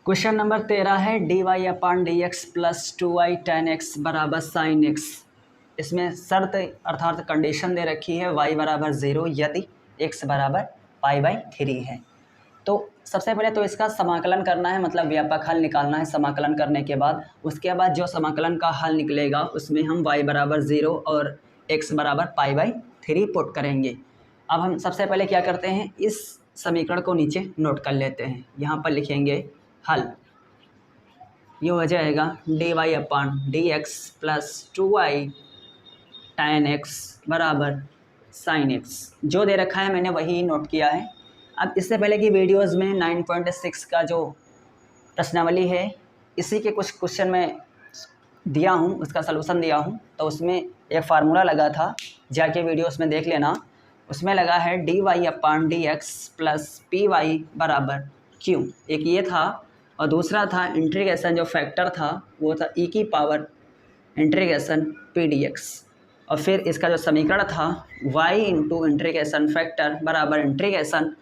Question number 13 है d y upon d x plus 2y tan x बराबर sine x. इसमें शर्त अर्थात कंडीशन दे रखी है y बराबर 0 यदि x बराबर π/3 है। तो सबसे पहले तो इसका समाकलन करना है, मतलब व्यापक हल निकालना है। समाकलन करने के बाद उसके बाद जो समाकलन का हल निकलेगा उसमें हम y बराबर 0 और x बराबर π/3 पुट करेंगे। अब हम सबसे पहले क्या करते हैं, इस समीकरण को नीचे नोट कर लेते हैं। यहाँ पर लिखेंगे हल। ये हो जाएगा d y upon d x plus 2y tan x बराबर साइन एक्स। जो दे रखा है मैंने वही नोट किया है। अब इससे पहले की वीडियोस में 9.6 का जो प्रश्नावली है इसी के कुछ क्वेश्चन में दिया हूँ, उसका सलूशन दिया हूँ। तो उसमें एक फार्मूला लगा था, जाके वीडियोस में देख लेना। उसमें लगा है d y upon d x plus p y बराबर क्यू। एक ये था और दूसरा था इंटीग्रेशन, जो फैक्टर था वो था ई की power integration P D x. और फिर इसका जो समीकरण था y इंटू इंटीग्रेशन फैक्टर बराबर integration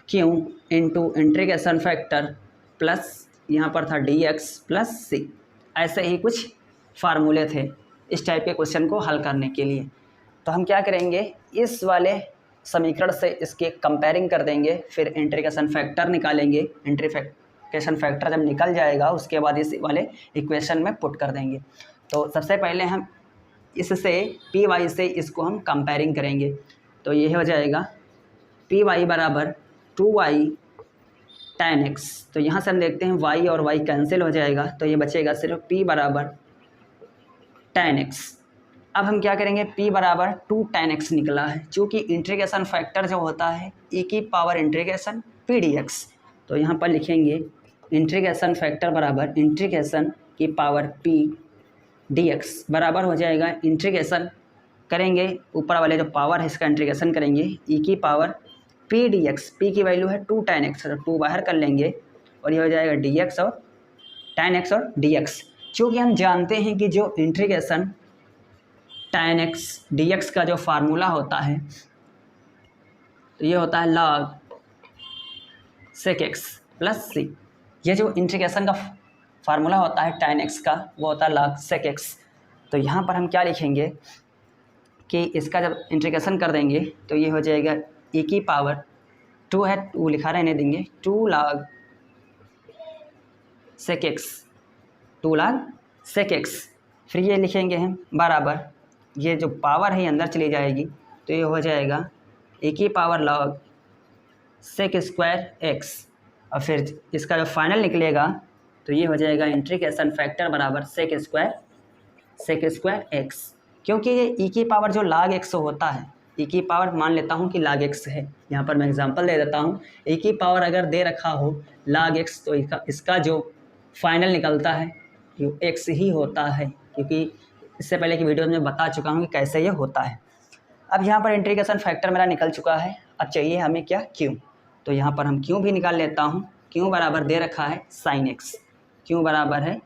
Q into integration factor plus यहाँ पर था डी एक्स प्लस सी। ऐसे ही कुछ फार्मूले थे इस टाइप के क्वेश्चन को हल करने के लिए। तो हम क्या करेंगे, इस वाले समीकरण से इसके कंपेयरिंग कर देंगे, फिर इंटीग्रेशन फैक्टर निकालेंगे। इंटीग्रेशन फैक्टर जब निकल जाएगा उसके बाद इस वाले इक्वेशन में पुट कर देंगे। तो सबसे पहले हम इससे पी वाई से इसको हम कंपेयरिंग करेंगे। तो ये हो जाएगा पी वाई बराबर 2y tan x। तो यहाँ से हम देखते हैं y और y कैंसिल हो जाएगा, तो ये बचेगा सिर्फ p बराबर tan x। अब हम क्या करेंगे, p बराबर 2 tan x निकला है, चूँकि इंटीग्रेशन फैक्टर जो होता है e की power integration P D x. तो यहाँ पर लिखेंगे इंटीग्रेशन फैक्टर बराबर इंटीग्रेशन की पावर p डी एक्स बराबर हो जाएगा, इंटीग्रेशन करेंगे ऊपर वाले जो पावर है इसका इंटीग्रेशन करेंगे e की power P D x. P की वैल्यू है 2 tan x, 2 बाहर कर लेंगे और ये हो जाएगा डी एक्स और tan x और डी एक्स। चूँकि हम जानते हैं कि जो इंटीग्रेशन tan x dx का जो फार्मूला होता है तो ये होता है log sec x प्लस सी। ये जो इंटीग्रेशन का फार्मूला होता है tan x का वो होता है log sec x। तो यहाँ पर हम क्या लिखेंगे कि इसका जब इंटीग्रेशन कर देंगे तो ये हो जाएगा e की पावर 2 है, 2 लिखा रहने देंगे, 2 log sec x, 2 log sec x। फिर ये लिखेंगे हम बराबर, ये जो पावर है अंदर चली जाएगी तो ये हो जाएगा e की power log sec square x। और फिर इसका जो फाइनल निकलेगा तो ये हो जाएगा इंटीग्रेशन फैक्टर बराबर sec स्क्वायर x। क्योंकि ये e की पावर जो log x होता है, e की पावर मान लेता हूँ कि log x है। यहाँ पर मैं एग्जांपल दे देता हूँ, e की पावर अगर दे रखा हो log x तो इसका जो फाइनल निकलता है ये x ही होता है, क्योंकि इससे पहले की वीडियो में बता चुका हूँ कि कैसे ये होता है। अब यहाँ पर इंटीग्रेशन फैक्टर मेरा निकल चुका है। अब चाहिए हमें क्या, क्यू। तो यहाँ पर हम क्यू भी निकाल लेता हूँ। क्यू बराबर दे रखा है साइन एक्स, क्यू बराबर है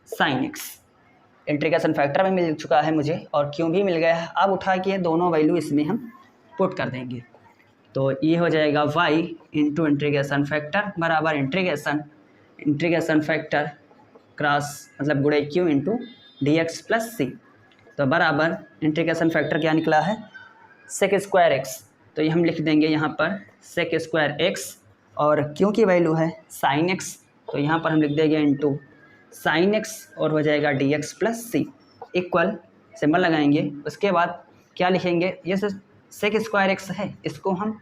साइन एक्स। इंटीग्रेशन फैक्टर भी मिल चुका है मुझे और क्यू भी मिल गया है। अब उठा के दोनों वैल्यू इसमें हम पुट कर देंगे। तो ये हो जाएगा y इंटू इंटीग्रेशन फैक्टर बराबर इंटीग्रेशन फैक्टर क्रॉस मतलब गुणे q into d x plus c. तो बराबर इंटीग्रेशन फैक्टर क्या निकला है, सेक स्क्वायर एक्स। तो ये हम लिख देंगे यहाँ पर सेक स्क्वायर एक्स और क्यू की वैल्यू है साइन एक्स। तो यहाँ पर हम लिख देंगे इंटू साइन एक्स और हो जाएगा डी एक्स प्लस सी इक्वल सिंबल लगाएंगे। उसके बाद क्या लिखेंगे, ये सेक स्क्वायर एक्स है, इसको हम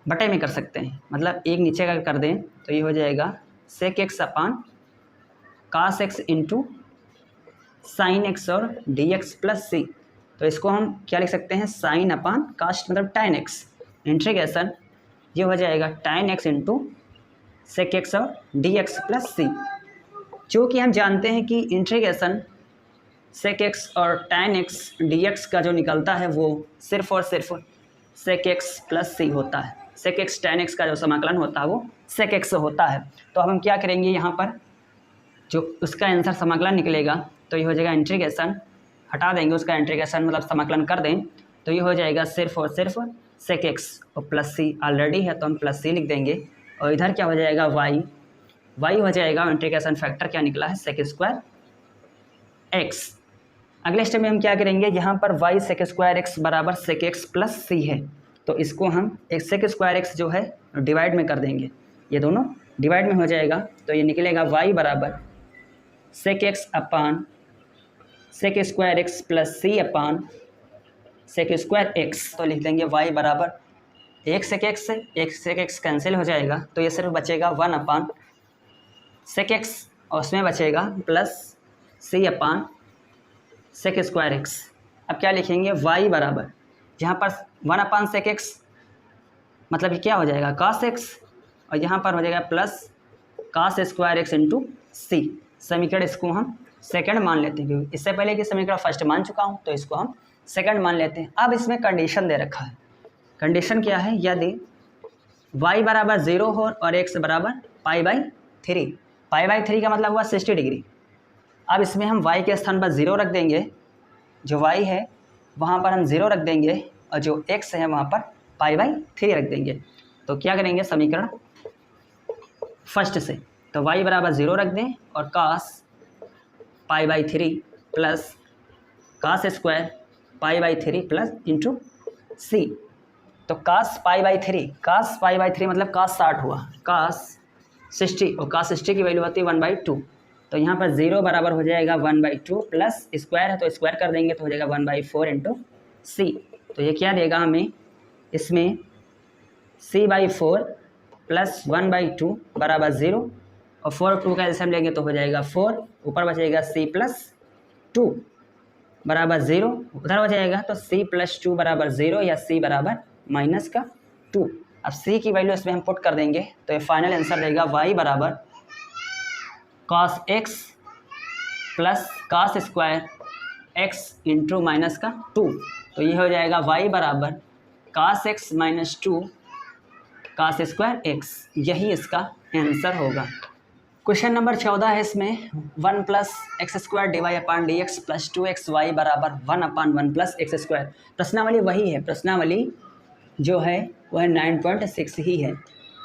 बटे में कर सकते हैं, मतलब एक नीचे का कर दें तो ये हो जाएगा sec x upon cos x into sine x और डी एक्स प्लस सी। तो इसको हम क्या लिख सकते हैं, साइन अपान कास्ट मतलब tan एक्स इंटीग्रेशन ये हो जाएगा tan x into sec x और डी एक्स प्लस सी। चूँकि हम जानते हैं कि इंटीग्रेशन सेक एक्स और tan एक्स डी एक्स का जो निकलता है वो सिर्फ और सिर्फ सेक एक्स प्लस सी होता है। सेक एक्स tan एक्स का जो समाकलन होता है वो सेक एक्स होता है। तो अब हम क्या करेंगे, यहाँ पर जो उसका आंसर समाकलन निकलेगा तो ये हो जाएगा इंटीग्रेशन, हटा देंगे उसका इंटीग्रेशन मतलब समाकलन कर दें तो ये हो जाएगा सिर्फ और सिर्फ सेक एक्स और प्लस सी ऑलरेडी है तो हम प्लस सी लिख देंगे। और इधर क्या हो जाएगा y y हो जाएगा इंटीग्रेशन फैक्टर क्या निकला है सेक स्क्वायर x। अगले स्टेप में हम क्या करेंगे, यहाँ पर y सेक स्क्वायर एक्स बराबर सेक एक्स प्लस सी है, तो इसको हम एक सेक स्क्वायर एक्स जो है डिवाइड में कर देंगे, ये दोनों डिवाइड में हो जाएगा, तो ये निकलेगा y बराबर सेक एक्स अपान सेक स्क्वायर एक्स प्लस सी अपान सेक स्क्वायर एक्स। तो लिख देंगे y बराबर एक सेक एक्स से एक सेक एक्स कैंसिल हो जाएगा, तो ये सिर्फ बचेगा 1 अपान सेक एक्स और उसमें बचेगा प्लस सी अपान सेक स्क्वायर एक्स। अब क्या लिखेंगे, y बराबर यहाँ पर 1 अपान सेक एक्स मतलब क्या हो जाएगा cos x, और यहाँ पर हो जाएगा plus cos square x into c. समीकरण इसको हम सेकंड मान लेते हैं, क्योंकि इससे पहले कि समीकरण फर्स्ट मान चुका हूँ तो इसको हम सेकंड मान लेते हैं। अब इसमें कंडीशन दे रखा है, कंडीशन क्या है, यदि y बराबर 0 हो और x बराबर π/3, π/3 का मतलब हुआ 60 डिग्री। अब इसमें हम y के स्थान पर 0 रख देंगे, जो y है वहाँ पर हम 0 रख देंगे, और जो x है वहाँ पर π/3 रख देंगे। तो क्या करेंगे समीकरण फर्स्ट से, तो y बराबर 0 रख दें और cos π/3 plus cos square π/3 plus into c. तो cos π/3 मतलब cos 60 हुआ, cos 60 और cos 60 की वैल्यू होती है 1/2, तो यहाँ पर 0 बराबर हो जाएगा 1/2 प्लस स्क्वायर है तो स्क्वायर कर देंगे तो हो जाएगा 1/4 इंटू सी। तो ये क्या देगा हमें, इसमें c/4 प्लस 1/2 बराबर 0 और 4 2 का एल्सियम लेंगे तो हो जाएगा 4, ऊपर बचेगा c प्लस 2 बराबर 0, उधर हो जाएगा तो c प्लस 2 बराबर 0 या c बराबर -2। अब c की वैल्यू इसमें हम पुट कर देंगे, तो ये फाइनल आंसर रहेगा y बराबर cos x plus cos square x into -2। तो ये हो जाएगा y बराबर cos x -2 cos square x, यही इसका आंसर होगा। क्वेश्चन नंबर 14 है, इसमें 1 plus x square dy upon d x plus 2xy बराबर 1 अपान 1 प्लस एक्स स्क्वायर। प्रश्नावली वही है, प्रश्नावली जो है वह 9.6 ही है,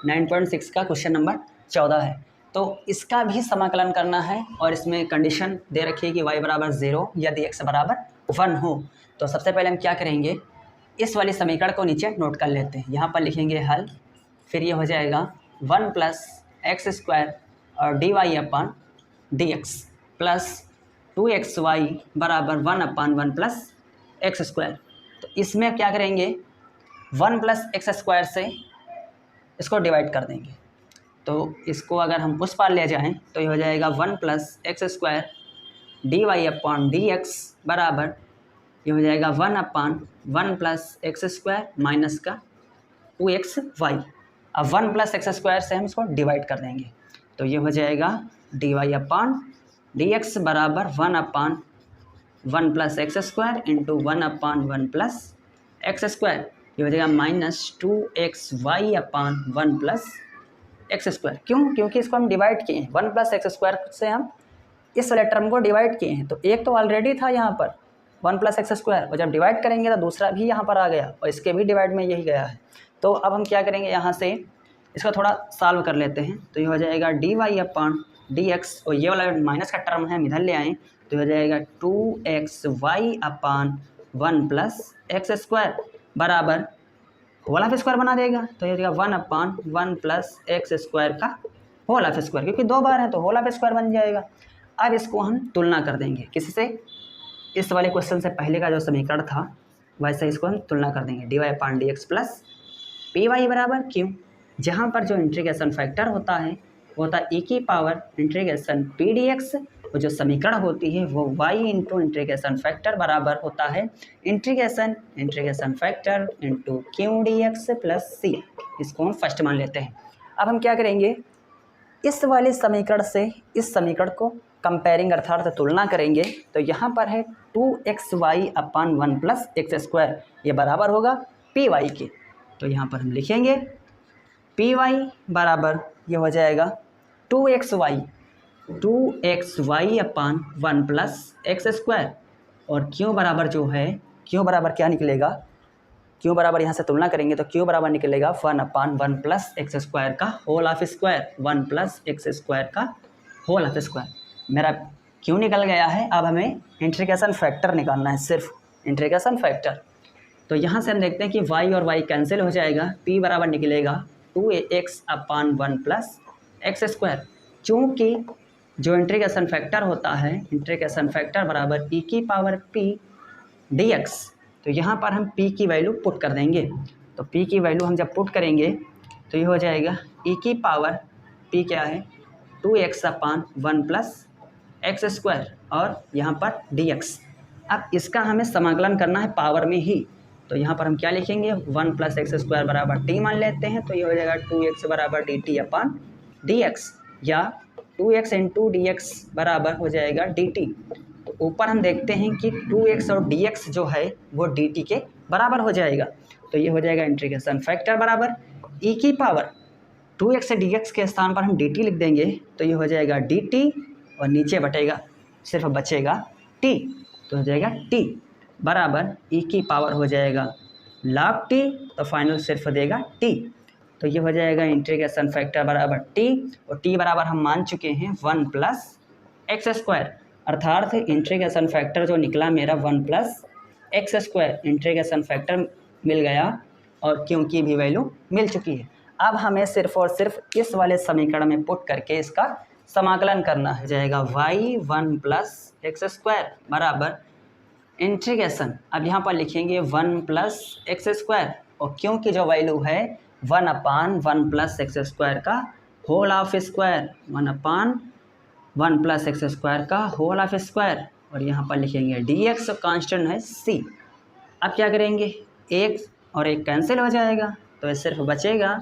9.6 का क्वेश्चन नंबर 14 है। तो इसका भी समाकलन करना है, और इसमें कंडीशन दे रखी है कि y बराबर 0 यदि x बराबर 1 हो। तो सबसे पहले हम क्या करेंगे, इस वाले समीकरण को नीचे नोट कर लेते हैं, यहाँ पर लिखेंगे हल, फिर ये हो जाएगा 1 प्लस एक्स स्क्वायर और dy upon d x plus 2xy बराबर 1 अपान 1 प्लस एक्स स्क्वायर। तो इसमें क्या करेंगे, 1 प्लस एक्स स्क्वायर से इसको डिवाइड कर देंगे, तो इसको अगर हम उस पार ले जाएं तो ये हो जाएगा 1 plus x square dy upon d x बराबर ये हो जाएगा 1 अपान 1 प्लस एक्स स्क्वायर माइनस का 2xy। अब 1 प्लस एक्स स्क्वायर से हम इसको डिवाइड कर देंगे, तो ये हो जाएगा dy अपान डी एक्स बराबर 1 अपान 1 प्लस एक्स स्क्वायर इंटू 1 अपान 1 प्लस एक्स स्क्वायर, ये हो जाएगा -2xy अपान 1 प्लस एक्स स्क्वायर। क्यों, क्योंकि इसको हम डिवाइड किए हैं, 1 प्लस एक्स स्क्वायर से हम इस वाले टर्म को डिवाइड किए हैं, तो एक तो ऑलरेडी था यहाँ पर 1 प्लस एक्स स्क्वायर, और जब डिवाइड करेंगे तो दूसरा भी यहाँ पर आ गया, और इसके भी डिवाइड में यही गया है। तो अब हम क्या करेंगे, यहाँ से इसका थोड़ा सॉल्व कर लेते हैं, तो ये हो जाएगा dy अपान डी एक्स, और ये वाला माइनस का टर्म है हम इधर ले आएँ, तो हो जाएगा 2xy अपान 1 प्लस एक्स स्क्वायर बराबर होल ऑफ स्क्वायर बना देगा, तो ये हो जाएगा 1 अपान 1 प्लस एक्स स्क्वायर का होल ऑफ स्क्वायर, क्योंकि 2 बार है तो होल ऑफ स्क्वायर बन जाएगा। अब इसको हम तुलना कर देंगे किससे, इस वाले क्वेश्चन से पहले का जो समीकरण था वैसे इसको हम तुलना कर देंगे, dy upon d x plus p y बराबर क्यों, जहाँ पर जो इंटीग्रेशन फैक्टर होता है वो होता है e की power integration P D x, और जो समीकरण होती है वो y इंटू इंटीग्रेशन फैक्टर बराबर होता है integration factor into q d x plus c. इसको हम फर्स्ट मान लेते हैं। अब हम क्या करेंगे, इस वाले समीकरण से इस समीकरण को कंपेयरिंग अर्थात तुलना करेंगे, तो यहाँ पर है 2xy अपान 1 प्लस एक्स स्क्वायर, ये बराबर होगा पी वाई के, तो यहाँ पर हम लिखेंगे पी वाई बराबर ये हो जाएगा 2xy अपान 1 प्लस एक्स स्क्वायर, और क्यों बराबर जो है, क्यों बराबर क्या निकलेगा क्यू बराबर यहाँ से तुलना करेंगे तो क्यू बराबर निकलेगा 1/1 प्लस एक्स स्क्वायर का whole of square, 1 plus x square का होल ऑफ स्क्वायर। मेरा क्यू निकल गया है। अब हमें इंटीग्रेशन फैक्टर निकालना है, सिर्फ इंटीग्रेशन फैक्टर। तो यहाँ से हम देखते हैं कि y और y कैंसिल हो जाएगा, p बराबर निकलेगा 2x/1 प्लस एक्स स्क्वायर। चूँकि जो इंटीग्रेशन फैक्टर होता है, इंटीग्रेशन फैक्टर बराबर e की पावर p dx। तो यहाँ पर हम p की वैल्यू पुट कर देंगे। तो p की वैल्यू हम जब पुट करेंगे तो ये हो जाएगा e की पावर p क्या है 2x/1 प्लस एक्स स्क्वायर और यहाँ पर dx। अब इसका हमें समाकलन करना है पावर में ही। तो यहाँ पर हम क्या लिखेंगे 1 प्लस एक्स स्क्वायर बराबर t मान लेते हैं। तो ये हो जाएगा 2x बराबर dt/dx या 2x इंटू dx बराबर हो जाएगा dt। तो ऊपर हम देखते हैं कि 2x और dx जो है वो dt के बराबर हो जाएगा। तो ये हो जाएगा इंटीग्रेशन फैक्टर बराबर e की पावर 2x से dx के स्थान पर हम dt लिख देंगे। तो ये हो जाएगा dt और नीचे बटेगा सिर्फ बचेगा t। तो हो जाएगा t बराबर e की पावर हो जाएगा log t। तो फाइनल सिर्फ देगा t। तो ये हो जाएगा इंटीग्रेशन फैक्टर बराबर t और t बराबर हम मान चुके हैं 1 प्लस एक्स स्क्वायर, अर्थात इंटीग्रेशन फैक्टर जो निकला मेरा 1 plus x square integration factor मिल गया और क्यों की भी वैल्यू मिल चुकी है। अब हमें सिर्फ और सिर्फ इस वाले समीकरण में पुट करके इसका समाकलन करना है। जाएगा y1 प्लस एक्स स्क्वायर बराबर इंटीग्रेशन, अब यहाँ पर लिखेंगे 1 प्लस एक्स स्क्वायर और क्योंकि जो वैल्यू है 1/1 प्लस एक्स स्क्वायर का whole of square, 1/1 plus x square का होल ऑफ स्क्वायर और यहाँ पर लिखेंगे dx कांस्टेंट है c। अब क्या करेंगे एक और एक कैंसिल हो जाएगा तो ये सिर्फ बचेगा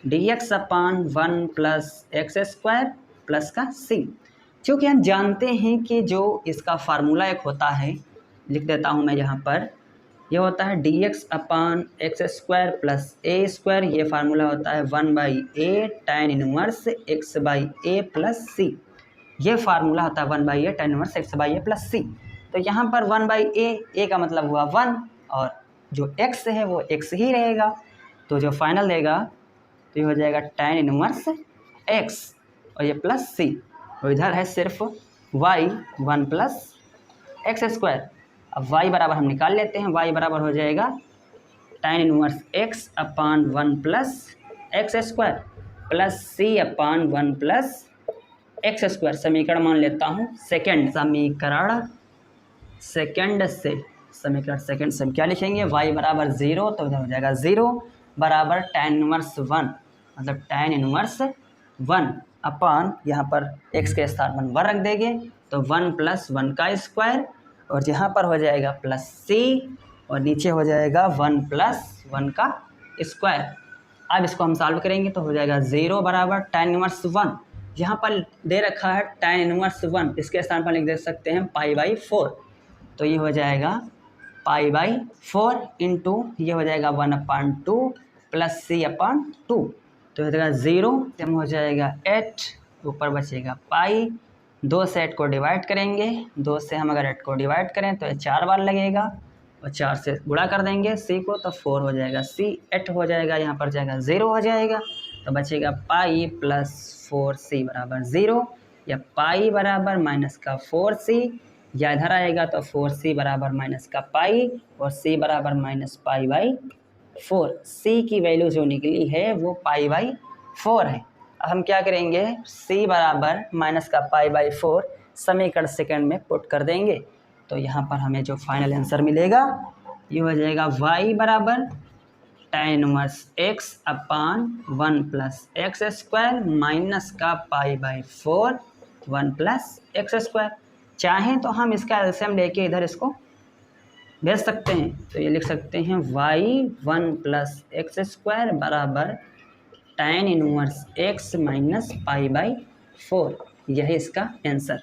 dx/1 plus x square plus का c। क्योंकि हम जानते हैं कि जो इसका फार्मूला एक होता है, लिख देता हूँ मैं यहाँ पर, यह होता है dx/x square plus a square. ये फार्मूला होता है 1/a tan inverse x/a plus c। ये फार्मूला होता है 1/a tan inverse x/a plus c। तो यहाँ पर 1/a, a का मतलब हुआ 1 और जो x है वो x ही रहेगा। तो जो फाइनल देगा तो ये हो जाएगा tan इनवर्स x और ये प्लस c और इधर है सिर्फ y 1 प्लस एक्स स्क्वायर। अब y बराबर हम निकाल लेते हैं, y बराबर हो जाएगा tan inverse x/1 plus x square plus c/1 plus x square. समीकरण मान लेता हूँ सेकेंड, समीकरण सेकेंड से हम क्या लिखेंगे y बराबर 0। तो इधर हो जाएगा 0 बराबर tan इनवर्स 1, मतलब tan इनवर्स 1 अपान यहाँ पर x के स्थान पर 1 रख देंगे तो 1 प्लस 1 का स्क्वायर और यहाँ पर हो जाएगा प्लस c और नीचे हो जाएगा 1 प्लस 1 का स्क्वायर। अब इसको हम सॉल्व करेंगे तो हो जाएगा 0 बराबर tan इनवर्स 1। यहाँ पर दे रखा है tan इनवर्स 1, इसके स्थान पर लिख दे सकते हैं π/4। तो ये हो जाएगा π/4 इंटू ये हो जाएगा 1/2 प्लस c/2। तो हो जाएगा 0 से हो जाएगा 8, ऊपर बचेगा पाई। 2 से 8 को डिवाइड करेंगे, 2 से हम अगर 8 को डिवाइड करें तो ये 4 बार लगेगा और 4 से गुणा कर देंगे c को तो 4 हो जाएगा c। 8 हो जाएगा, यहाँ पर जाएगा 0 हो जाएगा तो बचेगा पाई प्लस 4c बराबर 0 या पाई बराबर माइनस का 4c, या इधर आएगा तो 4c बराबर माइनस का पाई और c बराबर माइनस π/4। c की वैल्यू जो निकली है वो π/4 है। अब हम क्या करेंगे c बराबर माइनस का π/4 समीकरण सेकंड में पुट कर देंगे। तो यहाँ पर हमें जो फाइनल आंसर मिलेगा ये हो जाएगा y बराबर tan inverse x/1 plus x square minus का π/4 1 प्लस एक्स स्क्वायर। चाहें तो हम इसका एलसीएम लेके इधर इसको भेज सकते हैं। तो ये लिख सकते हैं y1 प्लस एक्स स्क्वायर बराबर tan इनवर्स x माइनस π/4। यह है इसका आंसर।